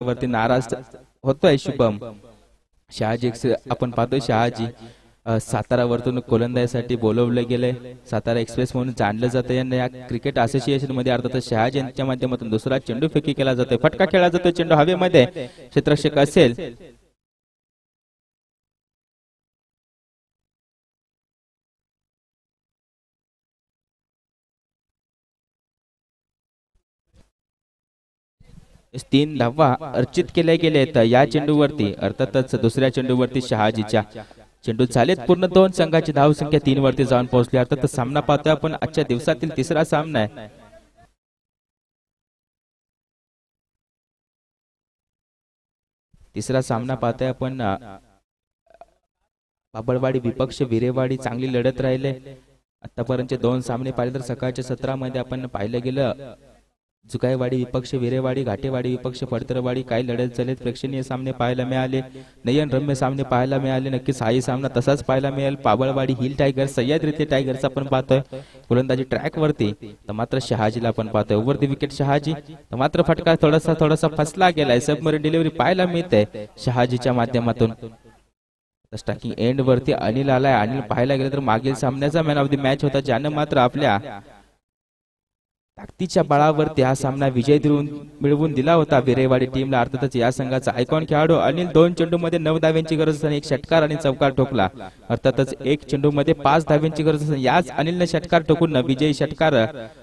वरती नाराज होतोय शुभम. शहाजी आपण पाहतोय शहाजी सातारा वरतून गोलंदाजीसाठी बोलवले गेले. सातारा एक्सप्रेस म्हणून जाणलं जातं. यांना या क्रिकेट असोसिएशन मध्ये अर्थात शहाजी यांच्या माध्यमातून दुसरा चेंडू फेकी केला जातोय. फटका खेळला जातो. चेंडू हवेमध्ये क्षेत्ररक्षक असेल तीन धावा अर्चित केल्या गेल्या आहेत या चेंडूवरती. अर्थातच दुसऱ्या चेंडूवरती शहाजीच्या चेंडू झालेत पूर्ण. दोन संघाची धाव संख्या 3 वरती जाऊन पोहोचली. अर्थात सामना पाहतोय आपण आजच्या दिवसातील तिसरा सामना आहे. तिसरा सामना पाहतोय आपण. बाबळवाडी विपक्ष विरेवाडी चांगली लढत राहिले. आतापर्यंतचे 2 सामने पाहिले तर सकाळच्या सत्रामध्ये आपण पाहिलं गेलं जुगायवाडी विपक्ष विरेवाडी, घाटेवाडी विपक्ष पडतरवाडी काही लढत झालेत. प्रेक्षणीय सामने पाहायला मिळाले. नयन रम्य सामने पाहायला मिळाले. नक्कीच हाही सामना तसाच पाहायला मिळेल. पाबळवाडी हिल टायगर्स सह्याद्री टायगर्स आपण पाहतोय गोलंदाजी ट्रॅक वरती. तर मात्र शहाजीला आपण पाहतोय ओव्हर द विकेट शहाजी. तर मात्र फटका थोडासा फसला गेलाय. सबमरीन डिलिव्हरी पाहायला मिळते शहाजीच्या माध्यमातून. स्ट्रायकिंग एंड वरती अनिल आलाय. अनिल पाहायला गेलं तर मागील सामन्याचा मॅन ऑफ द मॅच होता, ज्यानं मात्र आपल्या ताकदीच्या बळावरती हा सामना विजय मिळवून दिला होता विरेवाडी टीमला. अर्थातच या संघाचा आयकॉन खेळाडू अनिल 2 चेंडूमध्ये 9 धाव्यांची गरज असताना 1 षटकार आणि चौकार ठोकला. अर्थातच 1 चेंडूमध्ये 5 धाव्यांची गरज असताना याच अनिलने षटकार ठोकून विजयी षटकार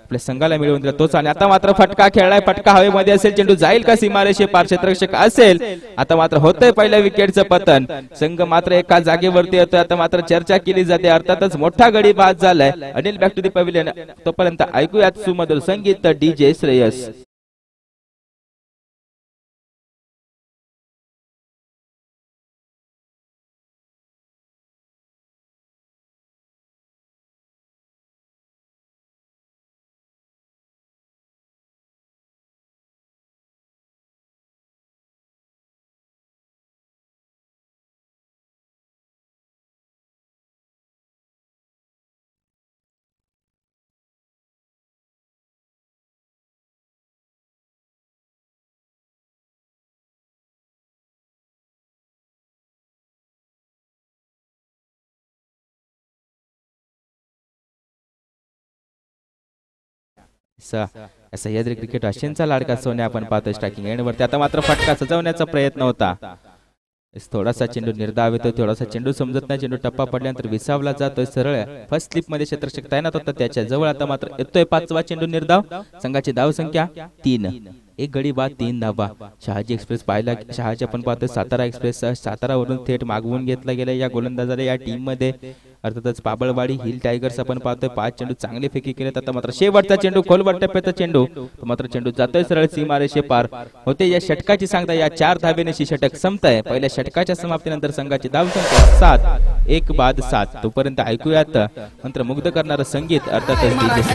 आपल्या संघाला मिळवून दिला. तोच आणि आता मात्र फटका खेळलाय. फटका हवेमध्ये असेल. चेंडू जाईल का सीमारेषे पार? क्षेत्ररक्षक असेल. आता मात्र होतंय पहिल्या विकेटचं पतन. संघ मात्र एका जागेवरती येतोय. आता मात्र चर्चा केली जाते. अर्थातच मोठा गडी बाद झालाय. Anil back to the pavilion. तोपर्यंत ऐकूयात सुमधुर संगीत डीजे श्रेयस. सह्याद्री क्रिकेट अशेंचा लाडका सोन्या आपण पाहतोय स्ट्रायकिंग एंड वरती. आता मात्र फटका सजवण्याचा प्रयत्न होता. थोडासा चेंडू निर्धाव येतो. थोडासा चेंडू समजत नाही. चेंडू टप्पा पडल्यानंतर विसावला जातोय. सरळ फर्स्ट स्लिप मध्ये क्षेत्ररक्षक तैनात होता त्याच्या जवळ. आता मात्र येतोय 5वा चेंडू निर्धाव. संघाची धाव संख्या 3. 1 गडी बाद 3 धावा. शहाजी एक्सप्रेस पाहिला. शहाजी आपण पाहतोय सातारा एक्सप्रेस सातारावरून थेट मागवून घेतला गेला या गोलंदाजाला या टीम मध्ये. अर्थातच पाबळवाडी हिल टायगर्स आपण पाहतोय 5 चेंडू चांगले फेकी केलेत. आता मात्र शेवटचा चेंडू खोलवर टप्प्याचा चेंडू. मात्र चेंडू जातोय सरळ सीमारेषे पार. होते या षटकाची सांगता. या 4 धावेनेशी षटक संपतंय. पहिल्या षटकाच्या समाप्तीनंतर संघाची धाव संख्या 7. 1 बाद 7. तोपर्यंत ऐकूयात मंत्रमुग्ध करणारं संगीत अर्थातच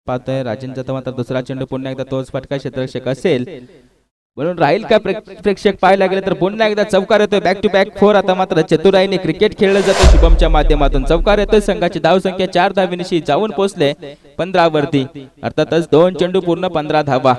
पाहतोय राजेंचा तर मात्र दुसरा चेंडू पुन्हा एकदा तोच फटका क्षेत्ररक्षक असेल म्हणून राहील का प्रेक्षक पाहायला गेले तर पुन्हा एकदा चौकार येतोय बॅक टू बॅक 4 आता मात्र चतुराईने क्रिकेट खेळलं जातं शुभमच्या माध्यमातून चौकार येतोय संघाची धाव संख्या 4 धावेनिशी जाऊन पोहोचले 15 वरती अर्थातच 2 चेंडू पूर्ण 15 धावा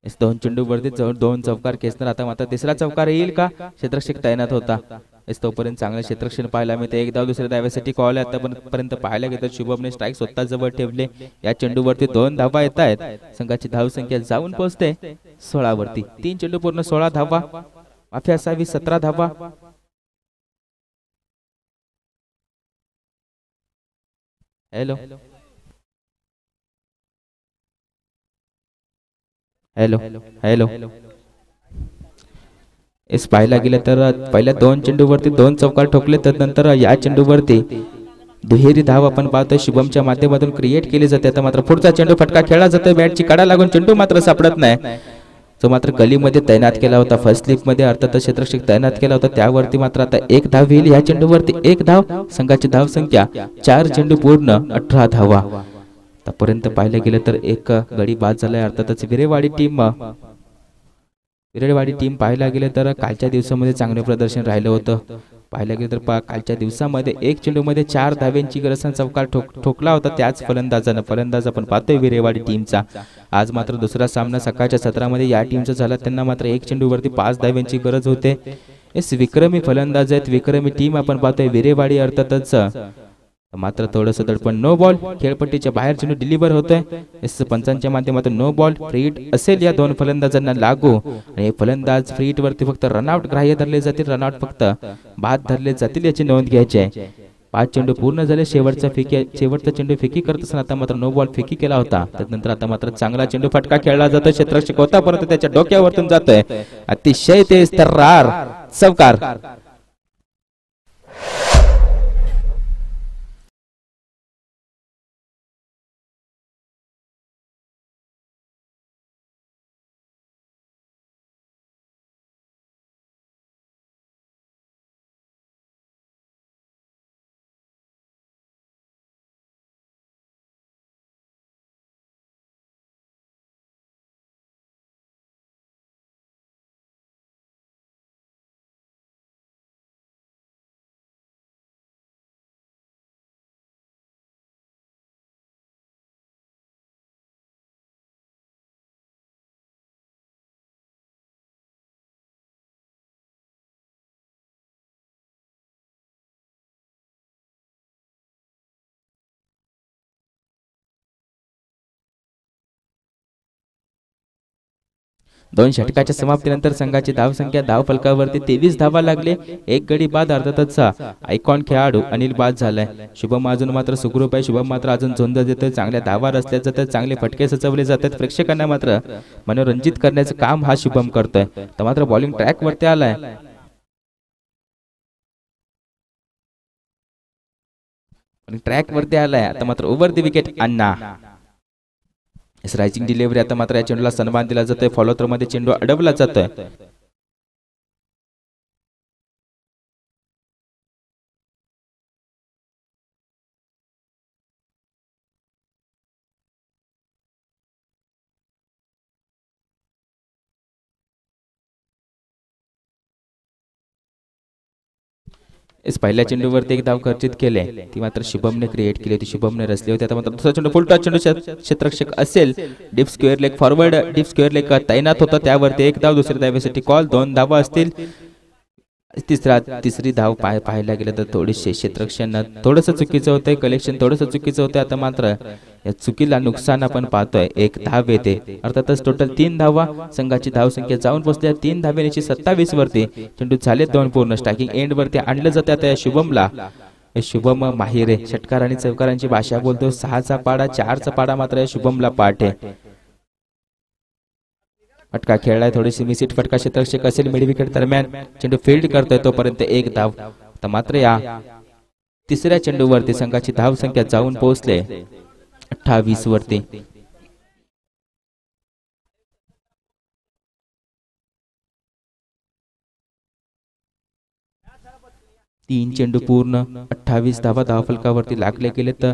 इस 2 चेंडू वरती 2 चौकार खेचणार आता मात्र तिसरा चौकार येईल का क्षेत्ररक्षक तैनात होता इस तोपर्यंत चांगलं क्षेत्ररक्षण पाहायला मिळते एक धाव दुसऱ्या धाव्यासाठी कॉल आहे आतापर्यंत पाहायला गेलं शुभमने स्ट्राईक स्वतः जवळ ठेवले या चेंडूवरती 2 धावा येत आहेत संघाची धाव संख्या जाऊन पोहोचते 16 वरती 3 चेंडू पूर्ण 16 धावा माफी असावी 17 धावा हॅलो हॅलो हॅलो इस पाहायला गेलं तर पहिल्या 2 चेंडूवरती 2 चौकार ठोकले त्यानंतर या चेंडूवरती दुहेरी धाव आपण पाहतोय शुभमच्या माध्यमातून क्रिएट केली जाते आता मात्र पुढचा चेंडू फटका खेळला जातोय बॅटची कडा लागून चेंडू मात्र सापडत नाही जो मात्र गलीमध्ये तैनात केला होता फर्स्ट लीग मध्ये अर्थात क्षेत्ररक्षक तैनात केला होता त्यावरती मात्र आता 1 धाव येईल या चेंडूवरती 1 धाव संघाची धाव संख्या 4 चेंडू पूर्ण 18 धावा आतापर्यंत पाहिलं गेलं तर एक गडी बाद झालाय अर्थातच विरेवाडी टीम पाहायला गेलं तर कालच्या दिवसामध्ये चांगले प्रदर्शन राहिलं होतं पाहायला गेलं तर कालच्या दिवसामध्ये 1 चेंडूमध्ये 4 धाव्यांची गरज चौकार ठोकला होता त्याच फलंदाज आपण पाहतोय विरेवाडी टीमचा आज मात्र दुसरा सामना सकाळच्या सत्रामध्ये या टीमचा झाला त्यांना मात्र 1 चेंडूवरती 5 धाव्यांची गरज होते इस विक्रमी फलंदाज आहेत विक्रमी टीम आपण पाहतोय विरेवाडी अर्थातच मात्र थोडंसं दडपण नो बॉल खेळपट्टीच्या बाहेर चेंडू डिलिव्हर होतोय एस पंचांच्या माध्यमातून नो बॉल फ्री हिट असेल या 2 फलंदाजांना लागू आणि फलंदाज फ्री हिट वरती फक्त रनआउट ग्राह्य धरले जातील रनआउट फक्त बाद धरले जातील याची नोंद घ्यायची आहे 5 चेंडू पूर्ण झाले शेवटचा चेंडू फेकी करत असताना आता मात्र नो बॉल फेकी केला होता त्यानंतर आता मात्र चांगला चेंडू फटका खेळला जातोय क्षेत्ररक्षक होता परंतु त्याच्या डोक्यावरतून जातोय अतिशय तेज तर्रार चौकार दोन षटकाच्या समाप्तीनंतर संघाची धाव संख्या धाव फलकावरती 23 धावा लागले एक गडी बाद अर्थातच आयकॉन खेळाडू अनिल बाद झालाय शुभम अजून मात्र सुखरूप आहे शुभम मात्र अजून झोंद देतोय चांगल्या धावा रस्त्यात जातात चांगले फटके सचवले जातात प्रेक्षकांना मात्र मनोरंजित करण्याचं काम हा शुभम करतोय तर मात्र बॉलिंग ट्रॅक वरती आलाय आता मात्र over the wicket Anna rising delivery आता मात्र या चेंडूला सन्मान दिला जातोय फॉलो थ्रो मध्ये चेंडू अडवला जातोय इस पहिल्या चेंडूवरती एक धाव खर्चित केले ती मात्र शुभमने क्रिएट केली होती शुभमने रचली होती आता मात्र दुसरा चेंडू फुल टॉस चेंडू क्षेत्ररक्षक असेल deep square leg forward deep square leg तैनात होता त्यावरती एक धाव दुसऱ्या धावेसाठी कॉल 2 धावा असतील तिसरी धाव पाहायला गेलं तर थोडीशी क्षेत्ररक्षण थोडंसं चुकीचं होतंय कलेक्शन थोडंसं चुकीचं होतं आता मात्र या चुकीला नुकसान आपण पाहतोय, एक धाव येते. अर्थातच टोटल 3 धावा. संघाची धावसंख्या जाऊन पोहोचली 3 धावेची 27 वरती. चेंडू झाले 2 पूर्ण. स्ट्रायकिंग एंड वरती आणलं जातं आता या शुभमला. शुभम माहिरे षटकार आणि चौकारांची भाषा बोलतो. 6चा पाडा 4चा पाडा मात्र या शुभमला पाठ आहे. फटका खेळलाय, थोडीशी मिसिट फटका क्षेत्ररक्षक असेल. मिड विकेट दरम्यान चेंडू फील्ड करतोय तोपर्यंत एक धाव. तर मात्र या तिसऱ्या चेंडूवरती संघाची धावसंख्या जाऊन पोहोचले 28 वरती. तीन चेंडू पूर्ण, 28 धावा धावफलकावरती लागले गेले. तर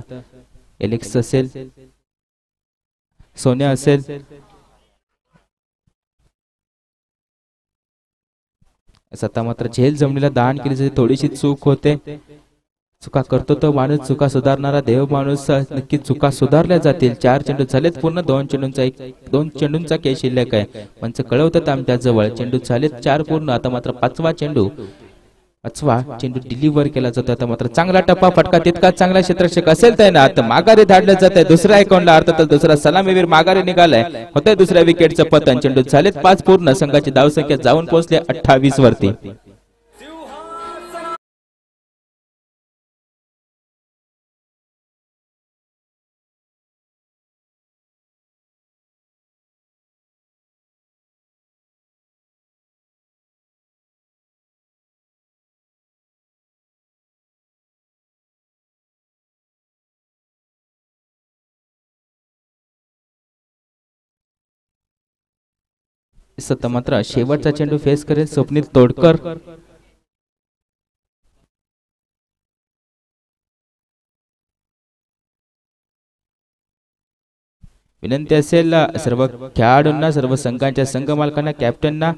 एलेक्स असेल, सोन्या असेल, आता मात्र झेल जमिनीला दान केली जाते. थोडीशी चूक होते. चुका करतो तो माणूस, चुका सुधारणारा देव माणूस. नक्की चुका सुधारल्या जातील. 4 चेंडू झालेत पूर्ण. 2 चेंडूंचा खेळ शिल्लक आहे. मंच कळवतात आमच्या जवळ. चेंडू झालेत 4 पूर्ण. आता मात्र 5वा चेंडू डिलिव्हर केला जातो. आता मात्र चांगला टप्पा फटका, तितका चांगला क्षेत्ररक्षक असेल तर ना आता माघारी धाडलं जात आहे. दुसऱ्या अकाउंटला अर्थातच दुसरा सलामीवीर माघारी निघालाय. होतंय दुसऱ्या विकेटचं पतन. चेंडू झालेत 5 पूर्ण. संघाची धावसंख्या जाऊन पोहोचली 28 वरती. सत्ता मात्र शेवटचा चेंडू फेस करेल स्वप्नील तोडकर. विनंती असेल सर्व खेळाडूंना, सर्व संघांच्या संघ मालकांना, कॅप्टनना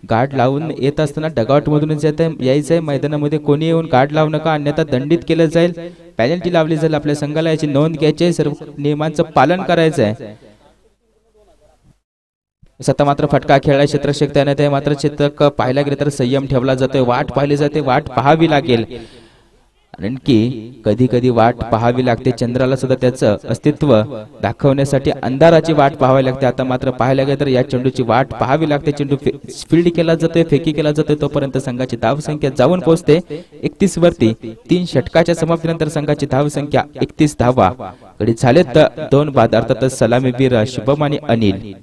गार्ड लावून येत असताना डगआउट मधूनच यायचंय. मैदानामध्ये कोणी येऊन गार्ड लावू नका, अन्यथा दंडित केलं जाईल. पेनल्टी लावली जाईल. आपल्या संघाला याची नोंद घ्यायची आहे. सर्व नियमांचं पालन करायचं आहे. सत्ता मात्र फटका खेळला क्षेत्ररक्षक त्याने ते मात्र क्षेत्रक पाहायला गेले तर संयम ठेवला जातोय. वाट पाहिली जाते, वाट पाहावी लागेल. कारण की कधी कधी वाट पाहावी लागते. चंद्राला सुद्धा त्याचं अस्तित्व दाखवण्यासाठी अंधाराची वाट पाहावी लागते. आता मात्र पाहायला गेले तर या चेंडूची वाट पाहावी लागते. चेंडू फील्ड केला जातोय, फेकी केला जातोय. तोपर्यंत संघाची धावसंख्या जाऊन पोहोचते 31 वरती. 3 षटकाच्या समाप्तीनंतर संघाची धावसंख्या 31 धावा. गडी झालेत 2 बाद. अर्थातच सलामीवीर शुभम आणि अनिल.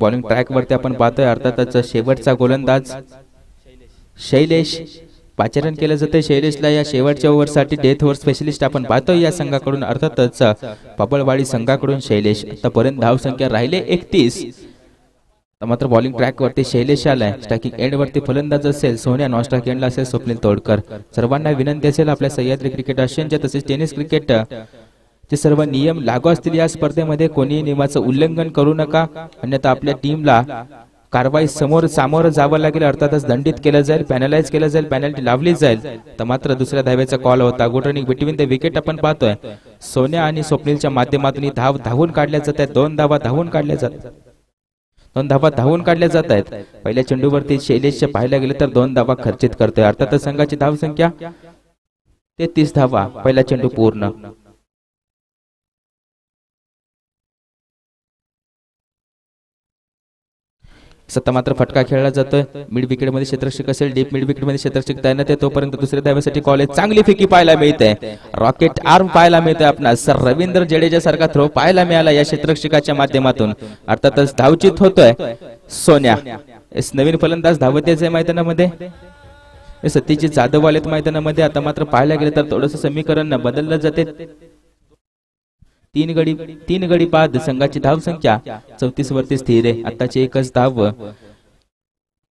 बॉलिंग ट्रॅक वरती आपण पाहतोय. अर्थातच शेवटचा गोलंदाज शैलेश पाचारण केलं जाते. शैलेशला या शेवटच्या ओव्हरसाठी डेथ ओव्हर स्पेशलिस्ट आपण पाहतोय या संघाकडून. अर्थातच पबळवाडी संघाकडून शैलेश. आतापर्यंत धावसंख्या राहिले 31. मात्र बॉलिंग ट्रॅक वरती शैलेश आलाय. स्ट्रायकिंग एंड वरती फलंदाज असेल सोन्या. नॉन स्ट्रायक एंडला असेल स्वप्नील तोडकर. सर्वांना विनंती असेल आपल्या सह्याद्री क्रिकेट असोसिएशनच्या तसेच टेनिस क्रिकेट चे सर्व नियम लागू असतील या स्पर्धेमध्ये. कोणी नियमाचं उल्लंघन करू नका, अन्यथा आपल्या टीमला कारवाई सामोरं जावं लागेल. अर्थातच दंडित केलं जाईल, पॅनलाइज केलं जाईल, पेनल्टी लावली जाईल. तर मात्र दुसऱ्या धावेचा कॉल होता. Good running between the wicket आपण पाहतोय. सोन्या आणि स्वप्नीलच्या माध्यमातून धावून काढल्या जात आहेत. 2 धावा धावून काढल्या जातात. 2 धावा धावून काढल्या जात आहेत. पहिल्या चेंडूवरती शैलेशच्या पाहायला गेले तर 2 धावा खर्चित करतोय. अर्थातच संघाची धावसंख्या 33 धावा. पहिला चेंडू पूर्ण. सत्ता मात्र फटका खेळला जातोय. मिड विकेट मध्ये क्षेत्ररक्षक असेल, डीप मिड विकेट मध्ये क्षेत्ररक्षक तैनात आहे. तोपर्यंत दुसऱ्या धावेसाठी कॉल आहे. चांगली फेकी पाहायला मिळते. रॉकेट आर्म पाहायला मिळते. आपणास रवींद्र जडेजा सारखा थ्रो पाहायला मिळाला या क्षेत्ररक्षकाच्या माध्यमातून. अर्थातच धावचित होतोय सोन्या. नवीन फलंदाज धावतेच आहे मैदानामध्ये. सतीश जाधव आलेत मैदानामध्ये. आता मात्र पाहायला गेले तर थोडंसं समीकरण बदललं जाते. 3 गडी बाद. संघाची धावसंख्या 34 वरती स्थिर आहे. आताची एकच धाव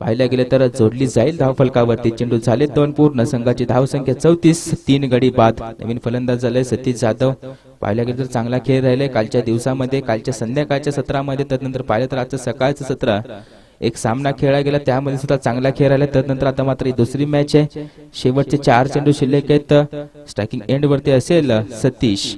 पाहायला गेले तर जोडली जाईल धावफलकावरती. चेंडू झाले 2 पूर्ण. संघाची धावसंख्या 34. 3 गडी बाद. नवीन फलंदाज झाले सतीश जाधव. पाहायला गेलं तर चांगला खेळ राहिले कालच्या दिवसामध्ये, कालच्या संध्याकाळच्या सत्रामध्ये. त्यानंतर पाहिलं तर आजचं सकाळचं सत्र एक सामना खेळला गेला, त्यामध्ये सुद्धा चांगला खेळ राहिला. त्यानंतर आता मात्र ही दुसरी मॅच आहे. शेवटचे 4 चेंडू शिल्लक आहेत. स्ट्रायकिंग एंड वरती असेल सतीश.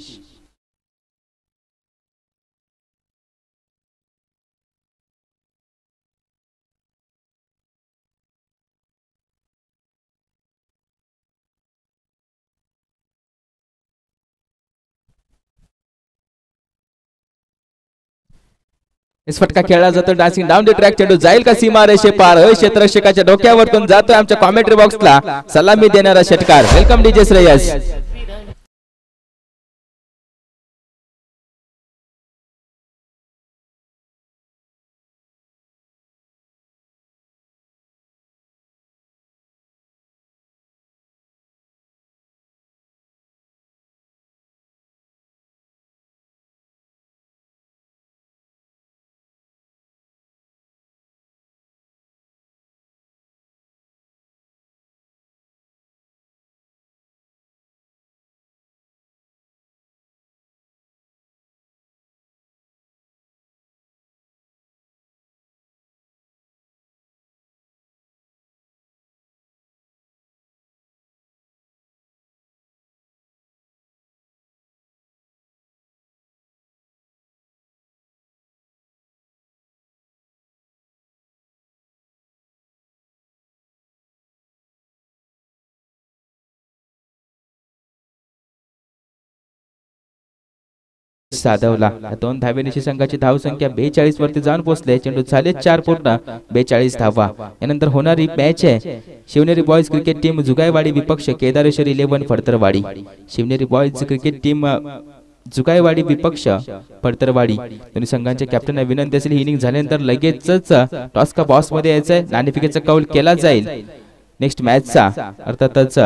फटका खेळला जातो. Dancing down the track. चेंडू जाईल का सीमा रेषे पार. क्षेत्ररक्षकाच्या डोक्यावरतून जातोय आमच्या कॉमेंट्री बॉक्सला सलामी देणारा षटकार. Welcome DJ Shreyas. साधवला 2 धावेनिशी संघाची धावसंख्या 42 वरती जाऊन पोहोचले. चेंडू झाले 4 पूर्ण. 42 धावा. यानंतर होणारी मॅच आहे Shivneri boys cricket team Jugaiwadi विपक्ष Kedareshwar 11 Phadtarwadi. Shivneri boys cricket team Jugaiwadi विपक्ष फडतरवाडी दोन्ही संघांच्या कॅप्टनना विनंती असेल ही इनिंग झाल्यानंतर लगेचच टॉस का बॉस मध्ये यायचंय. नाणेफेकीचा कौल केला जाईल नेक्स्ट मॅचचा. अर्थातच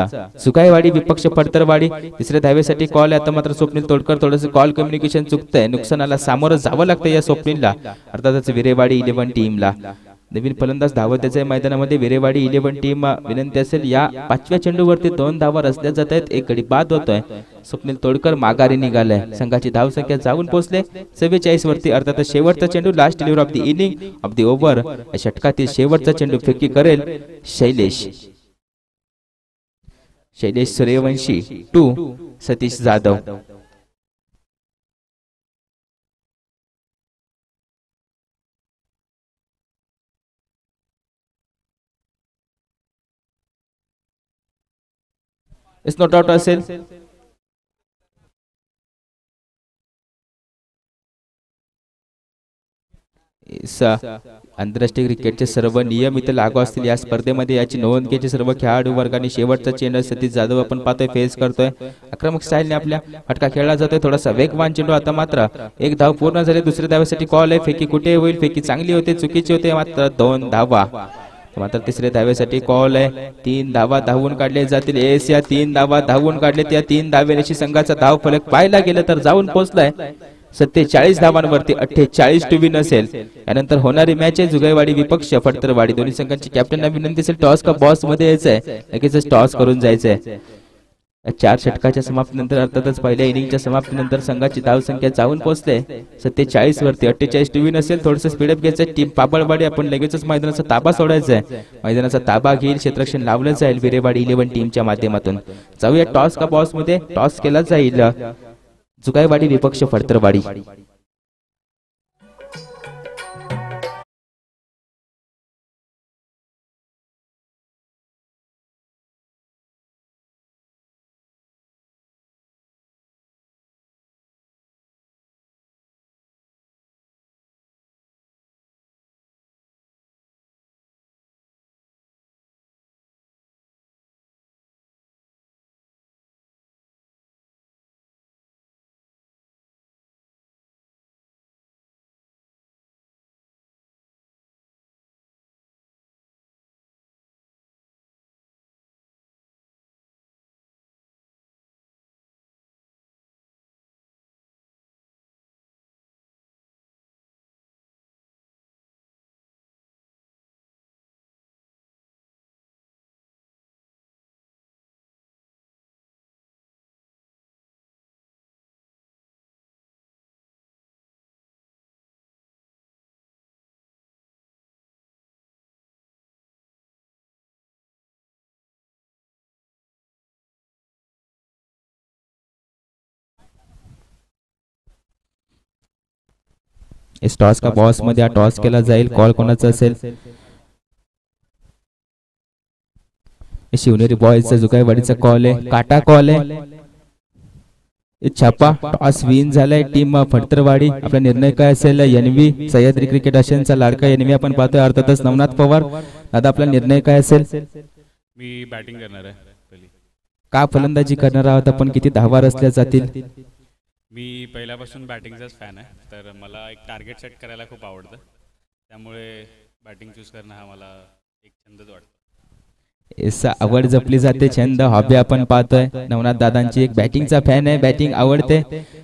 सुकाईवाडी विपक्ष फडतरवाडी. तिसऱ्या धावेसाठी कॉल आहे. आता मात्र स्वप्नील तोडकर थोडंसं कॉल कम्युनिकेशन चुकतंय. नुकसानाला सामोरं जावं लागतं या स्वप्नीलला. अर्थातच विरेवाडी 11 टीमला. नवीन फलंदाज धावत त्याच्या मैदानामध्ये विरेवाडी 11 टीम विनंती असेल या 5व्या चेंडूवरती 2 धावा रचल्या जात आहेत. एक गडी बाद होतोय. स्वप्नील तोडकर माघारी निघालाय. संघाची धावसंख्या जाऊन पोहोचले 44 वरती. अर्थात शेवटचा चेंडू last delivery of the inning of the over. षटकातील शेवटचा चेंडू फेकी करेल Shailesh Suryavanshi 2 Satish Jadhav. Is not out असेल. आंतरराष्ट्रीय क्रिकेटचे सर्व नियम इथे लागू असतील या स्पर्धेमध्ये. याची नोंद घ्यायची सर्व खेळाडू वर्गाने. शेवटचा चेंडू सतीश जाधव आपण पाहतोय फेस करतोय. आक्रमक स्टाईलने आपल्या फटका खेळला जातोय. थोडासा वेगवान चेंडू. आता मात्र एक धाव पूर्ण झाली. दुसऱ्या धावेसाठी कॉल आहे. फेकी कुठे होईल. फेकी चांगली होते चुकीची होते. मात्र 2 धावा. मात्र तिसऱ्या धावेसाठी कॉल आहे. 3 धावा धावून काढले जातील. एस या 3 धावा धावून काढले. त्या 3 धावेनिशी संघाचा धाव फलक पाहायला गेलं तर जाऊन पोहोचलाय 47 धावांवरती. 48 टू विन असेल. यानंतर होणारी मॅच आहे जुगाईवाडी विपक्ष फडतरवाडी. दोन्ही संघांची कॅप्टनना विनंती असेल टॉस का बॉस मध्ये यायचंय. लगेच टॉस करून जायचंय. 4 षटकाच्या समाप्तीनंतर अर्थातच पहिल्या इनिंगच्या समाप्तीनंतर संघाची धावसंख्या जाऊन पोहोचले 47 वरती. 48 टू विन असेल. थोडंसं स्पीडअप घ्यायचं. टीम पाबळवाडी आपण लगेचच मैदानाचा ताबा सोडायचा आहे. मैदानाचा ताबा घेईल. क्षेत्ररक्षण लावलं जाईल विरेवाडी 11 टीमच्या माध्यमातून. जाऊया टॉस का बॉस मध्ये. टॉस केला जाईल जुगाईवाडी विपक्ष फडतरवाडी. इस टॉस का बॉस मध्ये हा टॉस केला जाईल. कॉल कोणाचा असेल? शिवनेरी बॉयजचा जुगाईवाडीचा कॉल आहे. काटा कॉल आहे. छापा टॉस विन झालाय टीम फडतरवाडी. आपला निर्णय काय असेल? एनव्ही सह्याद्री क्रिकेट आशियाचा लाडका एनव्ही आपण पाहतोय अर्थातच नवनाथ पवार. दादा आपला निर्णय काय असेल? मी बॅटिंग करणार आहे. का फलंदाजी करणार आहोत आपण? किती धावा रचल्या जातील? मी पहिल्यापासून बॅटिंगचाच फॅन आहे, तर मला एक टार्गेट सेट करायला खूप आवडतं, त्यामुळे बॅटिंग चूज करणं हा मला एक छंदच वाटतो. आवड जपली जाते, छंद हॉबी आपण पाहतोय. नवनाथ दादांची एक बॅटिंगचा फॅन आहे, बॅटिंग आवडते.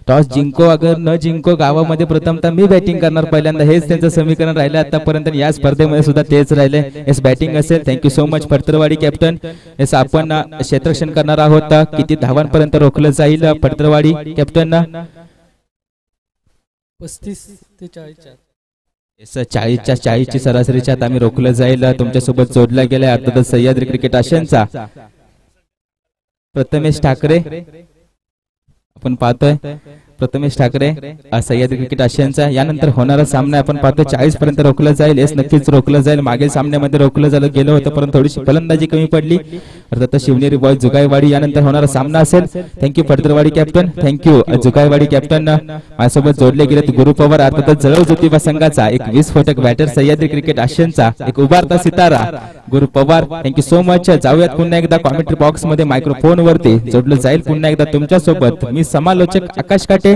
टॉस जिंको अगर न जिंको गावामध्ये प्रथमतः मी बॅटिंग करणार पहिल्यांदा, हेच त्यांचं समीकरण राहिलं आतापर्यंत. या स्पर्धेमध्ये सुद्धा तेच राहिले. एस बॅटिंग असेल. Thank you so much Phadtarwadi captain. Yes आपण क्षेत्ररक्षण करणार आहोत. किती धावांपर्यंत रोखलं जाईल फडतरवाडी कॅप्टन? 35 ते 40. 40च्या 40ची सरासरीच्या आम्ही रोखलं जाईल. तुमच्यासोबत जोडला गेलाय अर्थातच सह्याद्री क्रिकेट आशियाचा प्रथमेश ठाकरे आपण पाहतोय. प्रथमेश ठाकरे सह्याद्री क्रिकेट आशियाचा. यानंतर होणारा सामना आपण पाहतो 40 पर्यंत रोखलं जाईल. येस नक्कीच रोखलं जाईल. मागील सामन्यामध्ये रोखलं झालं गेलं होतं, परंतु थोडीशी फलंदाजी कमी पडली. अर्थात शिवनेरी बॉय जुगाईवाडी यानंतर होणारा सामना असेल. Thank you Phadtarwadi captain. Thank you Jugaiwadi captain. माझ्यासोबत जोडले गेले गुरु पवार अर्थातच जळव ज्योतिबा संघाचा एक विस्फोटक बॅटर सह्याद्री क्रिकेट आशियाचा एक उभारता सितारा गुरु पवार. Thank you so much. जाऊयात पुन्हा एकदा कॉमेंट्री बॉक्स मध्ये मायक्रोफोन वरती जोडलं जाईल पुन्हा एकदा तुमच्यासोबत मी समालोचक आकाश काटे.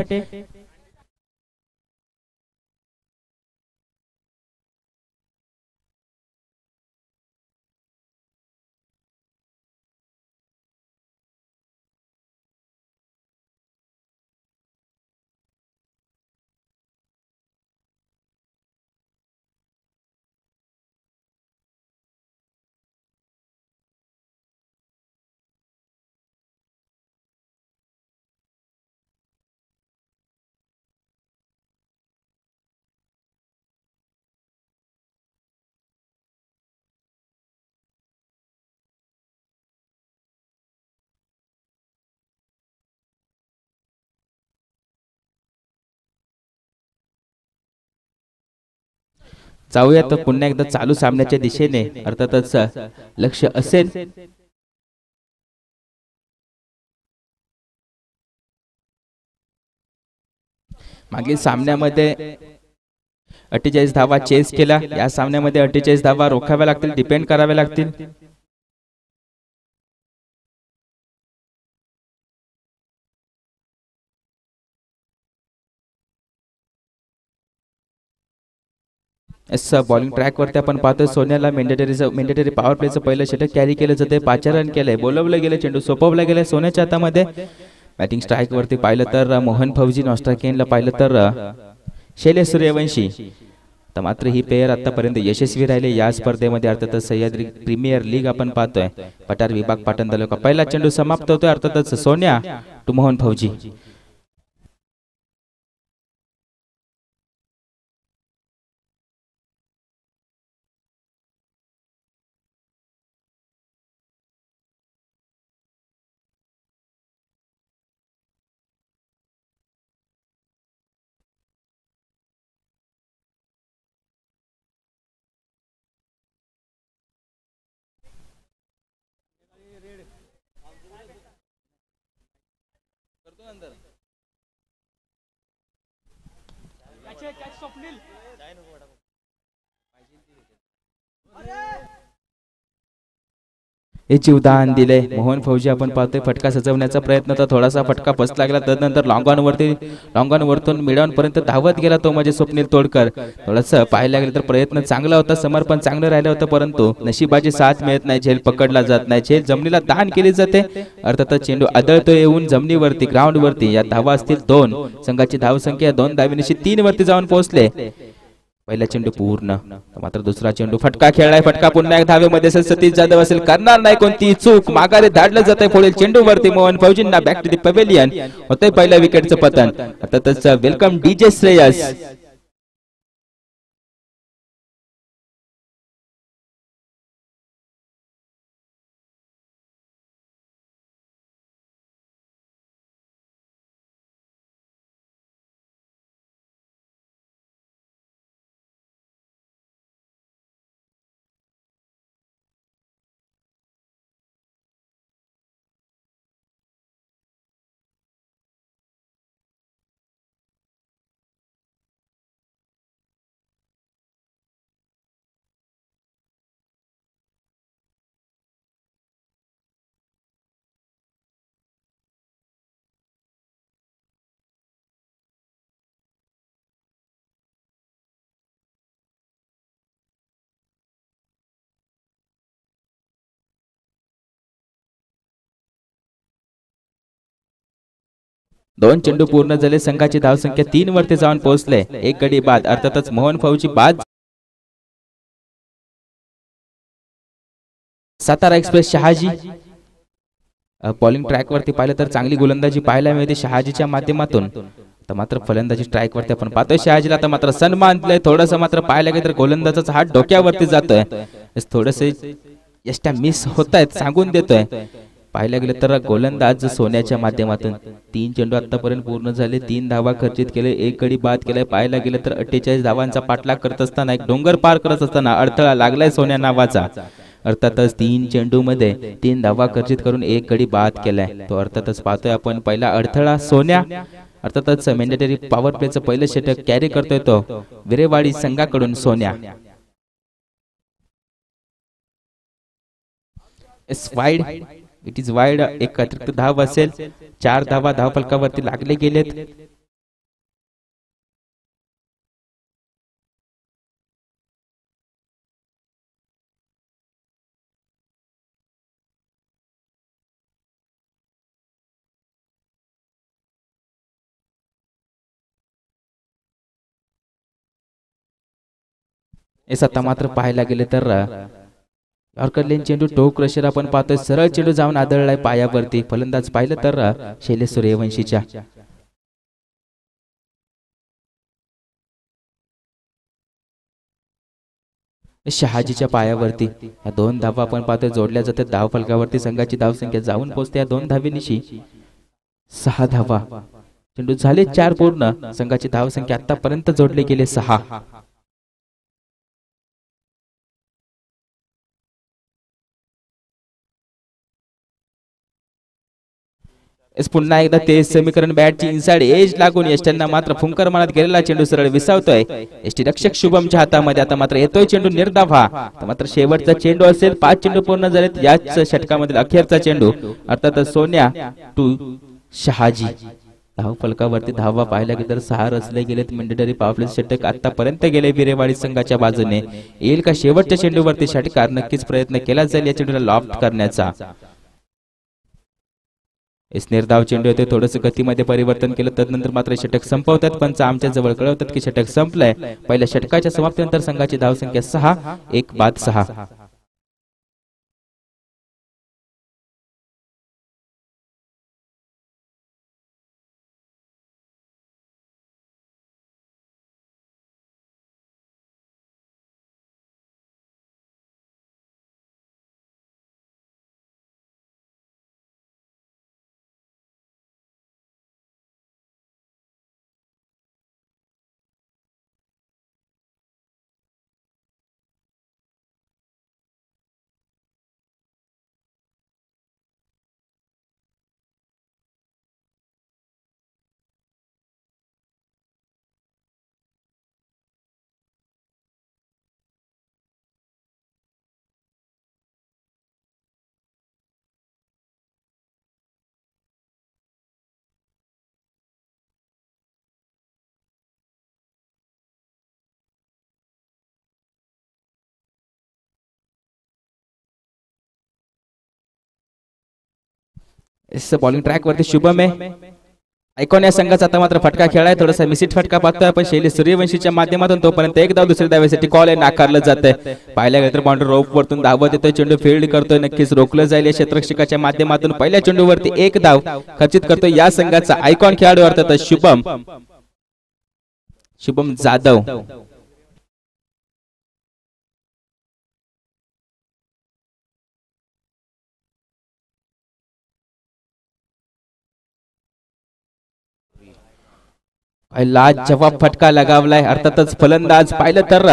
जाऊया तर पुन्हा एकदा चालू सामन्याच्या दिशेने अर्थातच लक्ष असेल. मागील सामन्यामध्ये 48 धावा चेस केला. या सामन्यामध्ये 48 धावा रोखाव्या लागतील, डिपेंड कराव्या लागतील. बॉलिंग ट्रॅक वरती आपण पाहतोय सोन्याला मेंडेटरी पॉवर प्लेचं पहिलं षटक कॅरी केलं जाते. 5 रन केले, बोलवलं गेलं, चेंडू सोपवला गेला सोन्याच्या हातामध्ये. बॅटिंग स्ट्राईक वरती पाहिलं तर मोहन फौजी, नॉस्ट्राकेनला पाहिलं तर शैलेश सूर्यवंशी. तर मात्र ही पेयर आतापर्यंत यशस्वी राहिले या स्पर्धेमध्ये. अर्थातच सह्याद्री प्रीमियर लीग आपण पाहतोय. पठार विभाग पाटण तालुका. पहिला चेंडू समाप्त होतोय अर्थातच सोन्या टू मोहन फौजी. हे जीवदान दिले मोहन फौजी. आपण पाहतोय फटका सजवण्याचा प्रयत्न, तर थोडासा फटका फसला लागला. तदनंतर लॉंगॉन वरतून मिडॉन पर्यंत धावत गेला तो म्हणजे स्वप्नील तोडकर. थोडंसं पाहायला गेलं तर प्रयत्न चांगला होता, समर्पण चांगलं राहिलं होतं, परंतु नशिबाची साथ मिळत नाही. झेल पकडला जात नाही, झेल जमिनीला दान केली जाते. अर्थातच चेंडू आदळतो येऊन जमिनीवरती, ग्राउंड वरती. या धावा असतील 2. संघाची धावसंख्या 2 धावेनिशी 3 वरती जाऊन पोहोचले. पहिला चेंडू पूर्ण, मात्र दुसरा चेंडू फटका खेळलाय. फटका पुन्हा एक धावेमध्ये असेल. सतीश जाधव असेल, करणार नाही कोणती चूक. माघारी धाडलं जाते पुढील चेंडू वरती. मोहन फौजींना बॅक टू द पवेलियन होतंय पहिल्या विकेटचं पतन. अर्थातच वेलकम डीजे श्रेयस. दोन चेंडू पूर्ण झाले, संघाची धावसंख्या 3 वरती जाऊन पोहोचले, एक गडी बाद. अर्थातच मोहन फौजी बाद. Satara express Shahaji bowling track वरती पाहिलं तर चांगली गोलंदाजी पाहायला मिळते शहाजीच्या माध्यमातून. तर मात्र फलंदाजी स्ट्राईक वरती आपण पाहतोय शहाजीला तर मात्र सन्मान दिलाय. थोडंसं मात्र पाहायला गेलं तर गोलंदाजाचा हात डोक्यावरती जातोय, थोडेसे यष्ट्या मिस होत आहेत सांगून देतोय. पाहायला गेलं तर गोलंदाज सोन्याच्या माध्यमातून 3 चेंडू आतापर्यंत पूर्ण झाले, 3 धावा खर्चित केले, एक गडी बाद केलाय. पाहायला गेलं तर 48 धावांचा पाठलाग करत असताना एक डोंगर पार करत असताना अडथळा लागलाय सोन्या नावाचा. अर्थातच 3 चेंडू मध्ये 3 धावा खर्चित करून एक गडी बाद केलाय. तो अर्थातच पाहतोय आपण पहिला अडथळा सोन्या. अर्थातच मॅन्डेटरी पॉवर प्लेचं पहिलं षटक कॅरी करतोय तो विरेवाडी संघाकडून सोन्या. Wide, it is wide. एक अतिरिक्त धाव असेल, 4 धावा धावफलकावरती लागले गेलेत. आता मात्र पाहायला गेले तर यॉर्कर चेंडू टो क्रशर आपण पाहतोय, सरळ चेंडू जाऊन आदळलाय पायावरती. फलंदाज पाहिलं तर शैलेश सूर्यवंशीच्या. शहाजीच्या पायावरती या 2 धावा आपण पाहतोय जोडल्या जातात धाव फलकावरती. संघाची धावसंख्या जाऊन पोहोचते या 2 धावेनिशी 6 धावा. चेंडू झाले 4 पूर्ण, संघाची धावसंख्या आतापर्यंत जोडले गेले 6. पुन्हा एकदा ते समीकरण बॅटची इनसाइड एज लागून यष्ट्यांना मात्र फुंकर मारत गेलेला चेंडू सरळ विसावतोय एसटी रक्षक शुभमच्या हातामध्ये. आता मात्र येतोय चेंडू निर्धावा. मात्र शेवटचा चेंडू असेल, 5 चेंडू पूर्ण झालेत याच षटकामधील अखेरचा चेंडू. अर्थातच सोन्या टू शहाजी. धाव फलकावरती धावा पाहायला गेले तर 6 रचले गेलेत. मॅन्डेटरी पॉवर प्ले षटक आतापर्यंत गेले विरेवाडी संघाच्या बाजूने. येईल का शेवटच्या चेंडूवरती षटकार? नक्कीच प्रयत्न केला जाईल या चेंडूला लॉफ्ट करण्याचा. निर्धाव चेंडू येते, थोडंसं गतीमध्ये परिवर्तन केलं तदनंतर मात्र षटक संपवतात. पंच आमच्या जवळ कळवतात की षटक संपलंय. पहिल्या षटकाच्या समाप्तीनंतर संघाची धावसंख्या 6, एक बाद 6. बॉलिंग ट्रॅक वरती शुभम आहे. ऐकून या संघाचा आता मात्र फटका खेळाय, थोडासा मिसिट फटका पाहतोय आपण शैलेश सूर्यवंशीच्या माध्यमातून. तोपर्यंत एक धाव दुसऱ्या धावेसाठी कॉल आहे, नाकारलं जात आहे. पाहिल्या गेलं तर बाउंड्री रोप वरतून धावत येतोय, चेंडू फील्ड करतोय, नक्कीच रोखलं जाईल या क्षेत्ररक्षकाच्या माध्यमातून. पहिल्या चेंडूवरती एक धाव खर्चित करतोय या संघाचा आयकॉन खेळाडू अर्थात शुभम जाधव. लाजवाब फटका लगावलाय. अर्थातच फलंदाज पाहिलं तर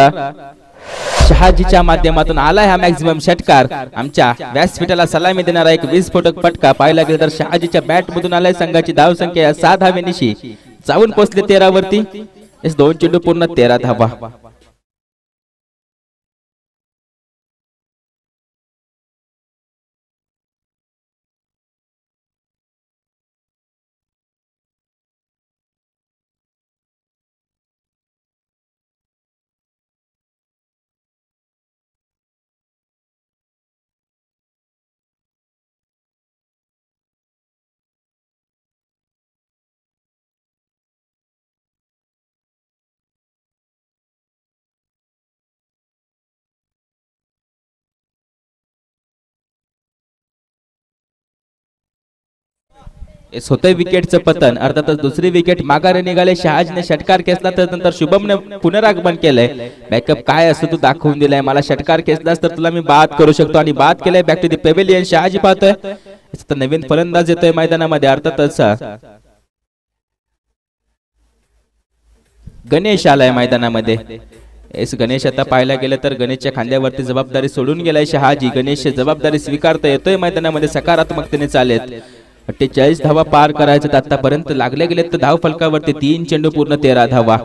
शहाजीच्या माध्यमातून आलाय हा मॅक्झिमम षटकार. आमच्या व्यासपीठाला सलामी देणारा एक विस्फोटक फटका पाहायला गेला तर शहाजीच्या बॅट मधून आलाय. संघाची धावसंख्या 6 धावेनिशी जाऊन पोहोचले 13 वरती. 2 चेंडू पूर्ण 13 धावा. येस होतंय विकेटचं पतन. अर्थातच दुसरी विकेट माघारी निघाले. शहाजीने षटकार खेचला तर नंतर शुभमने पुनरागमन केलंय. बॅकअप काय असतो तू दाखवून दिलाय. मला षटकार खेचलास तर तुला मी बाद करू शकतो आणि बाद केलंय. Back to the pavilion. Shahaji पाहतोय नवीन फलंदाज येतोय मैदानामध्ये. अर्थातच गणेश आलाय मैदानामध्ये. एस गणेश आता पाहायला गेलं तर गणेशच्या खांद्यावरती जबाबदारी सोडून गेलाय शहाजी. गणेश जबाबदारी स्वीकारता येतोय मैदानामध्ये. सकारात्मकतेने चालेल. 48 धावा पार करायचं आतापर्यंत लागले गेले तर धाव फलकावरती 3 चेंडू पूर्ण 13 धावा.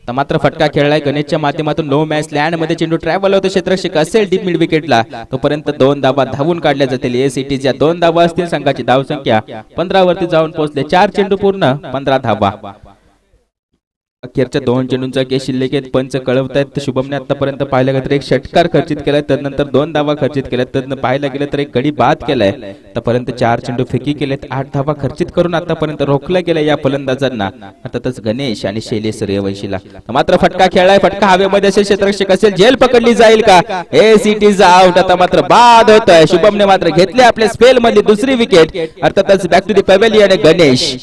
मात्र फटका खेळलाय गणेशच्या माध्यमातून. नो मॅच लँड मध्ये चेंडू ट्रॅव्हल होतो. क्षेत्ररक्षक असेल डीप मिड विकेटला तोपर्यंत 2 धावा धावून काढल्या जातील. एसीटीच्या 2 धावा असतील. संघाची धाव संख्या 15 वरती जाऊन पोहोचले. 4 चेंडू पूर्ण 15 धावा. अखेरच्या 2 चेंडूंचा केस शिल्लक आहेत. पंच कळवतायत शुभमने आतापर्यंत पाहायला गेलं तर एक षटकार खर्चित केलाय. त्यानंतर 2 धावा खर्चित केल्यात. त्यानंतर पाहायला गेलं तर एक गडी बाद केलाय. आतापर्यंत 4 चेंडू फेकी केलेत. 8 धावा खर्चित करून आतापर्यंत रोखलं गेलं या फलंदाजांना. अर्थातच गणेश आणि शैलेश सूर्यवंशीला. मात्र फटका खेळलाय. फटका हवेमध्ये असेल. क्षेत्ररक्षक असेल. झेल पकडली जाईल का. एसीटीचा आउट. आता मात्र बाद होतोय. शुभमने मात्र घेतले आपल्या स्पेल मधली दुसरी विकेट. अर्थातच back to the pavilion Ganesh.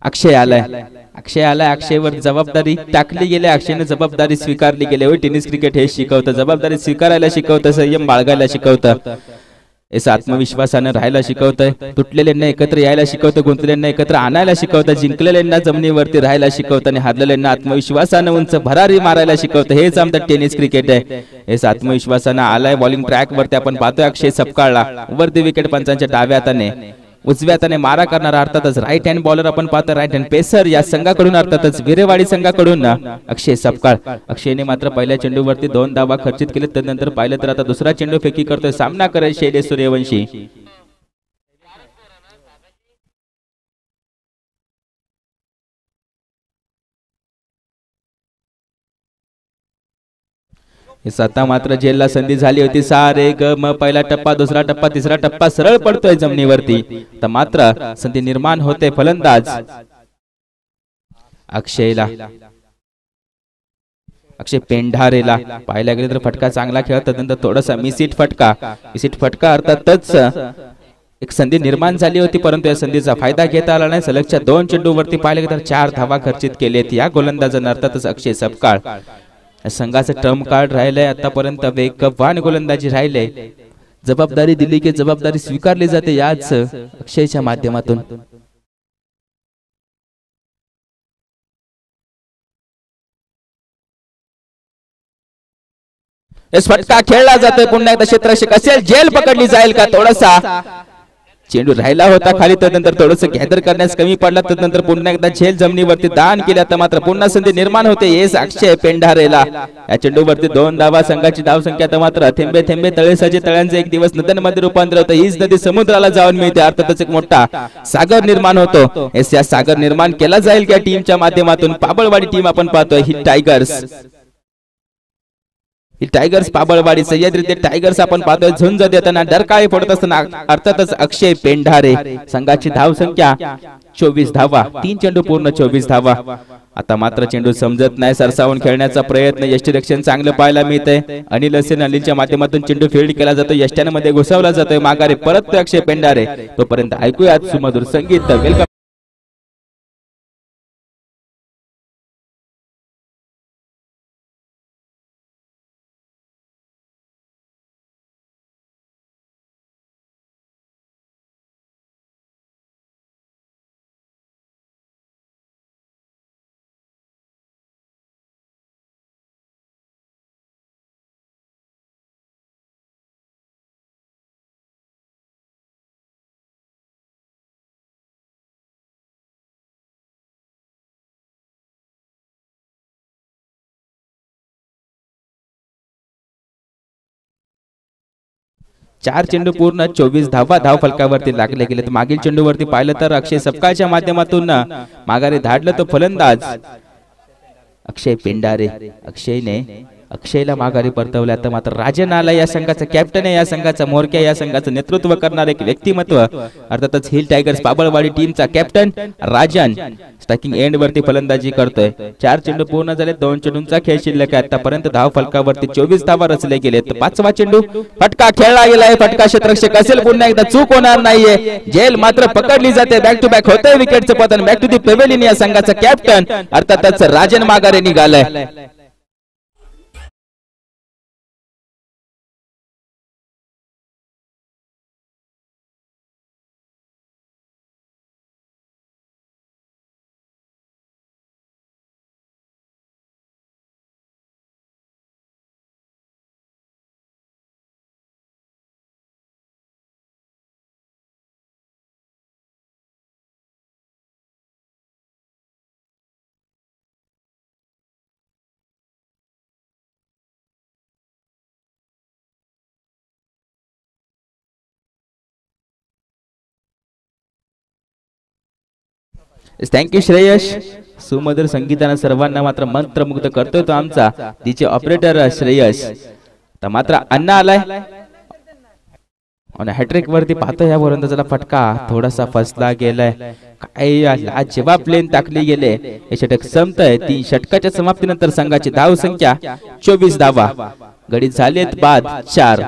Akshay आलाय. अक्षयवर जबाबदारी टाकली गेली. अक्षयने जबाबदारी स्वीकारली गेली. टेनिस क्रिकेट हे शिकवतं. जबाबदारी स्वीकारायला शिकवतं. संयम बाळगायला शिकवतं. एस आत्मविश्वासाने राहायला शिकवतंय. तुटलेल्यांना एकत्र यायला शिकवतं. गुंतलेल्यांना एकत्र आणायला शिकवतं. जिंकलेल्यांना जमिनीवरती राहायला शिकवतं आणि हारलेल्यांना आत्मविश्वासाने उंच भरारी मारायला शिकवतं. हेच आमचं टेनिस क्रिकेट आहे. एस आत्मविश्वासाने आलाय. बॉलिंग ट्रॅक वरती आपण पाहतोय अक्षय सपकाळला. वरती विकेट पंचांच्या डाव्या हाताने उजव्या हाताने मारा करणारा अर्थातच राईट हँड बॉलर आपण पाहतो. राईट हँड पेसर या संघाकडून अर्थातच विरेवाडी संघाकडून अक्षय सपकाळ. अक्षयने मात्र पहिल्या चेंडूवरती 2 धावा खर्चित केले. त्यानंतर पाहिलं तर आता दुसरा चेंडू फेकी करतोय. सामना करेल शैलेश सूर्यवंशी. आता मात्र झेलला संधी झाली होती. सारे ग म पहिला टप्पा, दुसरा टप्पा, तिसरा टप्पा सरळ पडतोय जमिनीवरती. तर मात्र संधी निर्माण होते फलंदाज अक्षयला, अक्षय पेंढारेला. पाहायला गेले तर फटका चांगला खेळत, नंतर थोडासा मिसिट फटका अर्थातच एक संधी निर्माण झाली होती, परंतु या संधीचा फायदा घेता आला नाही. सलगच्या 2 चेंडूवरती पाहिले तर 4 धावा खर्चित केलेत या गोलंदाजांना. अर्थातच अक्षय सपकाळ संघाचं टर्म कार्ड राहिलंय आतापर्यंत. वेगवान गोलंदाजी राहिले. जबाबदारी दिली की जबाबदारी स्वीकारली जाते याच अक्षयच्या माध्यमातून. फटका खेळला जातोय. पुन्हा एकदा क्षेत्ररक्षक असेल, जेल पकडली जाईल का? थोडासा चेंडू राहिला होता खाली, त्यानंतर थोडस गॅदर करण्यास कमी पडला, त्यानंतर पुन्हा एकदा झेल जमिनीवरती दान केल्या. तर मात्र पुन्हा संधी निर्माण होते येस अक्षय पेंढारेला. या चेंडूवरती 2 धावा. संघाची धाव संख्या तर मात्र थेंबे थेंबे तळेसाचे तळ्यांचे एक दिवस नद्यांमध्ये रूपांतर होतं. हीच नदी समुद्राला जाऊन मिळते. अर्थातच एक मोठा सागर निर्माण होतो. येस या सागर निर्माण केला जाईल की या टीमच्या माध्यमातून. पाबळवाडी टीम आपण पाहतोय ही टायगर्स पाबळवाडी सह्याद्री टायगर्स आपण पाहतोय. झुंज देताना डरकाळी फोडत असताना अर्थातच अक्षय पेंढारे. संघाची धाव संख्या 24 धावा. 3 चेंडू पूर्ण 24 धावा. आता मात्र चेंडू समजत नाही, सरसावून खेळण्याचा प्रयत्न. यष्टीरक्षण चांगलं पाहायला मिळतंय. अनिल असेल, अनिलच्या माध्यमातून चेंडू फील्ड केला जातो. यष्ट्यामध्ये घुसवला जातोय. माघारी परत अक्षय पेंढारे. तोपर्यंत ऐकूयात सुमधुर संगीत. वेलकम. चार चेंडू पूर्ण 24 धावा धाव फलकावरती लागले गेले. मागील चेंडूवरती पाहिलं तर अक्षय सपकाळच्या माध्यमातून माघारी धाडलं तो फलंदाज अक्षय पेंढारे. अक्षयला माघारी परतवल्या. तर मात्र राजन आला, या संघाचा कॅप्टन आहे, या संघाचा मोरक्या, या संघाचं नेतृत्व करणारे एक व्यक्तिमत्व. अर्थातच हिल टायगर्स पाबळवाडी टीमचा कॅप्टन राजन स्ट्रायकिंग एंड वरती फलंदाजी करतोय. 4 चेंडू पूर्ण झाले. 2 चेंडूंचा खेळ शिल्लक आहे. आतापर्यंत धाव फलकावरती 24 धावा रचले गेले. 5वा चेंडू फटका खेळला गेलाय. फटका क्षेत्ररक्षक असेल, पुन्हा एकदा चूक होणार नाहीये. जेल मात्र पकडली जाते. बॅक टू बॅक होतंय विकेटचं पतन. Back to the pavilion. या संघाचा कॅप्टन अर्थातच राजन माघारी निघालाय. थँक्यू श्रेयश. सुमधुर संगीतानं सर्वांना मात्र मंत्रमुग्ध करतोय तो आमचा तिचे ऑपरेटर श्रेयश. तर मात्र अण्णा आलाय आणि हॅट्रिक वरती पाहतोय. या गोलंदाजाला फटका थोडासा फसला गेलाय. काय लाजवाब प्लेन टाकली गेले. हे षटक संपतंय. 3 षटकाच्या समाप्तीनंतर संघाची धाव संख्या 24 धावा. गडी झालेत बाद 4.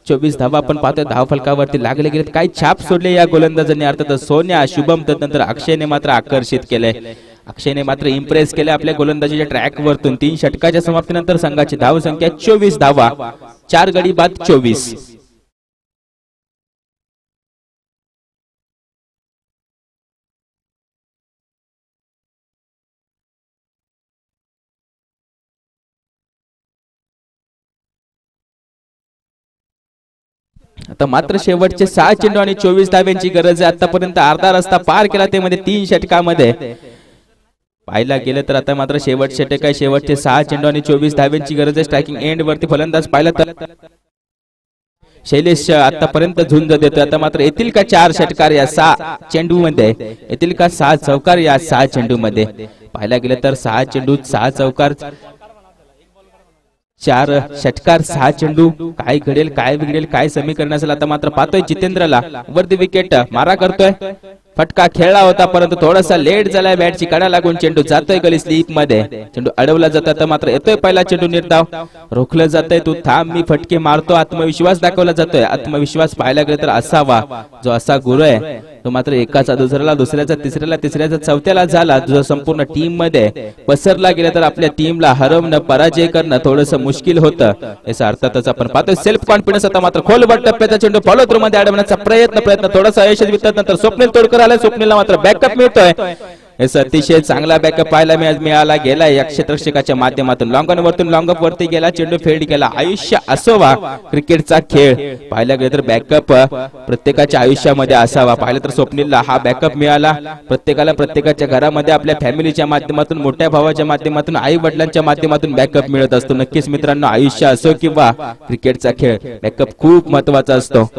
24 धावा आपण पाहतोय. धाव फलकावरती लागले गेलेत. काही छाप सोडले या गोलंदाजांनी. अर्थातच सोन्या, शुभम, तदनंतर अक्षयने मात्र आकर्षित केले. अक्षयने मात्र इम्प्रेस केले आपल्या गोलंदाजीच्या ट्रॅक वरतून. 3 षटकाच्या समाप्तीनंतर संघाची धाव संख्या 24 धावा. 4 गडी बाद 24. आता मात्र शेवटचे 6 चेंडू आणि 24 धाव्यांची गरज आहे. आतापर्यंत अर्धा रस्ता पार केला ते मध्ये 3 षटकामध्ये पाहायला गेलं तर आता मात्र शेवट षटक आहे. शेवटचे 6 चेंडू आणि 24 धाव्यांची गरज आहे. स्ट्रायकिंग एंड वरती फलंदाज पाहिला तर शैलेश आतापर्यंत झुंज देतोय. आता मात्र येतील का 4 षटकार या 6 चेंडू मध्ये? येतील का 6 चौकार या 6 चेंडू मध्ये? पाहायला गेलं तर 6 चेंडूत 6 चौकार 4 षटकार 6 चेंडू. काय घडेल काय बिघडेल काय समीकरण असेल आता मात्र पाहतोय जितेंद्रला वरती विकेट मारा करतोय. फटका खेळला होता परंतु थोडासा लेट झालाय. बॅटची कडा लागून चेंडू जातोय गली स्लीप मध्ये. चेंडू अडवला जातात मात्र येतोय पहिला चेंडू निर्धाव. रोखलं जातंय तू थांब मी फटके मारतो. आत्मविश्वास दाखवला जातोय. आत्मविश्वास पाहायला गेलं तर असावा जो असा गुरु आहे तो मात्र एकाचा दुसऱ्याला दुसऱ्याचा तिसऱ्याला तिसऱ्याचा चौथ्याला झाला. जो संपूर्ण टीम मध्ये पसरला गेला तर आपल्या टीमला हरवणं पराजय करणं थोडंसं मुश्किल होतं. याचा अर्थातच आपण पाहतोय सेल्फ कॉन्फिडन्स आता मात्र खोलवर टप्प्याचा चेंडू फॉलो थ्रू मध्ये अडवण्याचा प्रयत्न थोडासा यशस्वी नंतर स्वप्नील तोडकर आला. स्वप्नीलला मात्र बॅकअप मिळतोय. याचा अतिशय चांगला बॅकअप पाहायला मिळाला गेला या क्षेत्ररक्षकाच्या माध्यमातून. लॉंग ऑन वरतून लॉंग अप वरती गेला चेंडू फेल्ड गेला. आयुष्य असोवा क्रिकेटचा खेळ पाहायला गेलं तर बॅकअप प्रत्येकाच्या आयुष्यामध्ये असावा. पाहिलं तर स्वप्नीलला हा बॅकअप मिळाला. प्रत्येकाला प्रत्येकाच्या घरामध्ये आपल्या फॅमिलीच्या माध्यमातून मोठ्या भावाच्या माध्यमातून आई वडिलांच्या माध्यमातून बॅकअप मिळत असतो. नक्कीच मित्रांनो आयुष्य असो किंवा क्रिकेटचा खेळ बॅकअप खूप महत्वाचा असतो.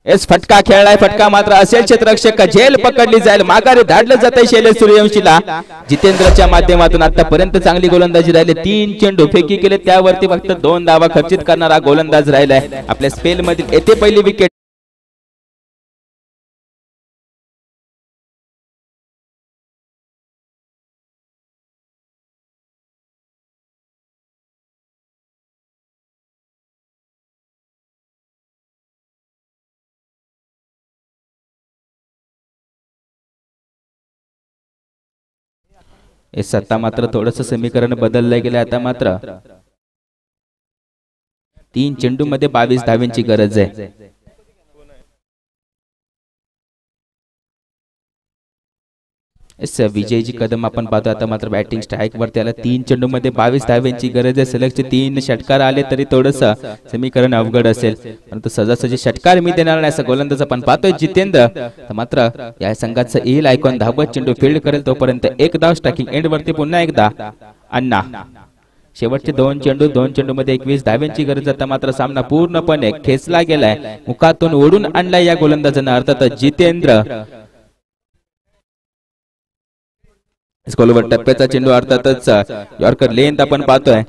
एस फटका खेळलाय. फटका मात्र असेल क्षेत्ररक्षक झेल पकडली जाईल. माघारी धाडलं जातंय शैलेश सूर्यवंशीला. जितेंद्रच्या माध्यमातून आतापर्यंत चांगली गोलंदाजी राहिली. 3 चेंडू फेकी केले त्यावरती फक्त 2 धावा खर्चित करणारा गोलंदाज राहिलाय. आपल्या स्पेल मधील येथे पहिली विकेट. आता मात्र थोडस समीकरण बदललं गेलं. आता मात्र 3 चेंडू मध्ये 22 धावांची गरज आहे. विजयजी कदम आपण पाहतो आता मात्र बॅटिंग स्ट्राईक वर त्याला 3 चेंडू मध्ये 22 धावांची गरज आहे. सलगचे 3 षटकार आले तरी थोडस समीकरण अवघड असेल परंतु सहजासहजी षटकार मी देणार नाही असं गोलंदाज आपण पाहतोय जितेंद्र. मात्र या संघाचं येईल आयकॉन धावत चेंडू फील्ड करेल तोपर्यंत 1 धाव स्ट्रायकिंग एंड वरती पुन्हा एकदा अण्णा. शेवटचे 2 चेंडू मध्ये 21 धावांची गरज. आता मात्र सामना पूर्णपणे खेचला गेलाय. मुखातून ओढून आणलाय या गोलंदाजानं अर्थातच जितेंद्र. स्कोलवर टप्प्याचा चेंडू अर्थातच यॉर्कर लेंथ आपण पाहतोय.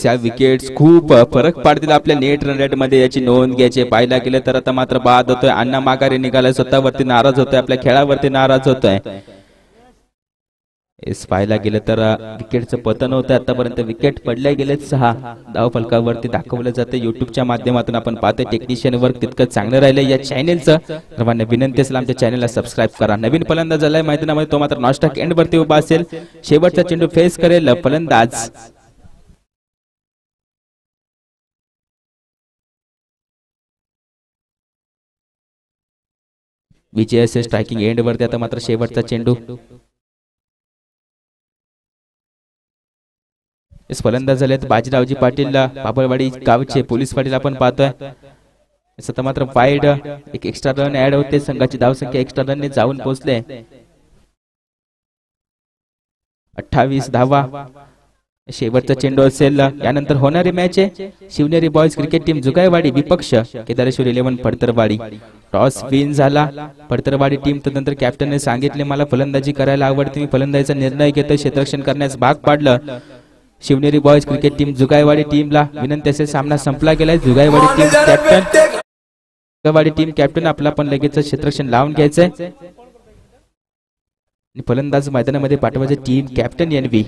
या विकेट्स खूप फरक पाडतील आपल्या नेट रन रेट मध्ये याची नोंद घ्यायची. पाहायला गेलं तर आता मात्र बाद होतोय. अण्णा माघारी निघालाय. स्वतःवरती नाराज होतोय. आपल्या खेळावरती नाराज होतोय. पाहायला गेलं तर विकेटचं पतन होतं. आतापर्यंत विकेट पडल्या गेलेत 6. धाव फलकावरती दाखवलं जातं. युट्यूबच्या माध्यमातून आपण पाहतोय टेक्निशियन वर्क तितकं चांगलं राहिलं या चॅनेलचं. सर्वांना विनंती असेल आमच्या चॅनेलला सबस्क्राईब करा. नवीन फलंदाज झालाय मैदानामध्ये तो मात्र नॉस्टॉक एंड वरती उभा असेल. शेवटचा चेंडू फेस करेल फलंदाज विजय असेल स्ट्रायकिंग एंड वरती. आता मात्र शेवटचा चेंडू. फलंदाज झालेत बाजीरावजी पाटील बाबळवाडी गावचे पोलीस पाटील आपण पाहतोय. आता मात्र वाईड एक एक्स्ट्रा रन ऍड होते. संघाची धावसंख्या एक्स्ट्रा रनने जाऊन पोहोचले 28 धावा. शेवटचा चेंडू असेल. यानंतर होणारी मॅच आहे Shivneri boys cricket team Jugaiwadi विपक्ष केदारेश्वर 11 पडतरवाडी. टॉस विन झाला पडतरवाडी टीम. त्यानंतर कॅप्टनने सांगितले मला फलंदाजी करायला आवडते. मी फलंदाजीचा निर्णय घेतो. क्षेत्ररक्षण करण्यास भाग पाडलं. शिवनेरी बॉयज क्रिकेट टीम जुगायवाडी टीमला विनंती असेल. सामना संपला गेलाय. जुगायवाडी टीम कॅप्टन आपला पण लगेच क्षेत्ररक्षण लावून घ्यायचंय. फलंदाज मैदानामध्ये पाठवायचे टीम कॅप्टन NV.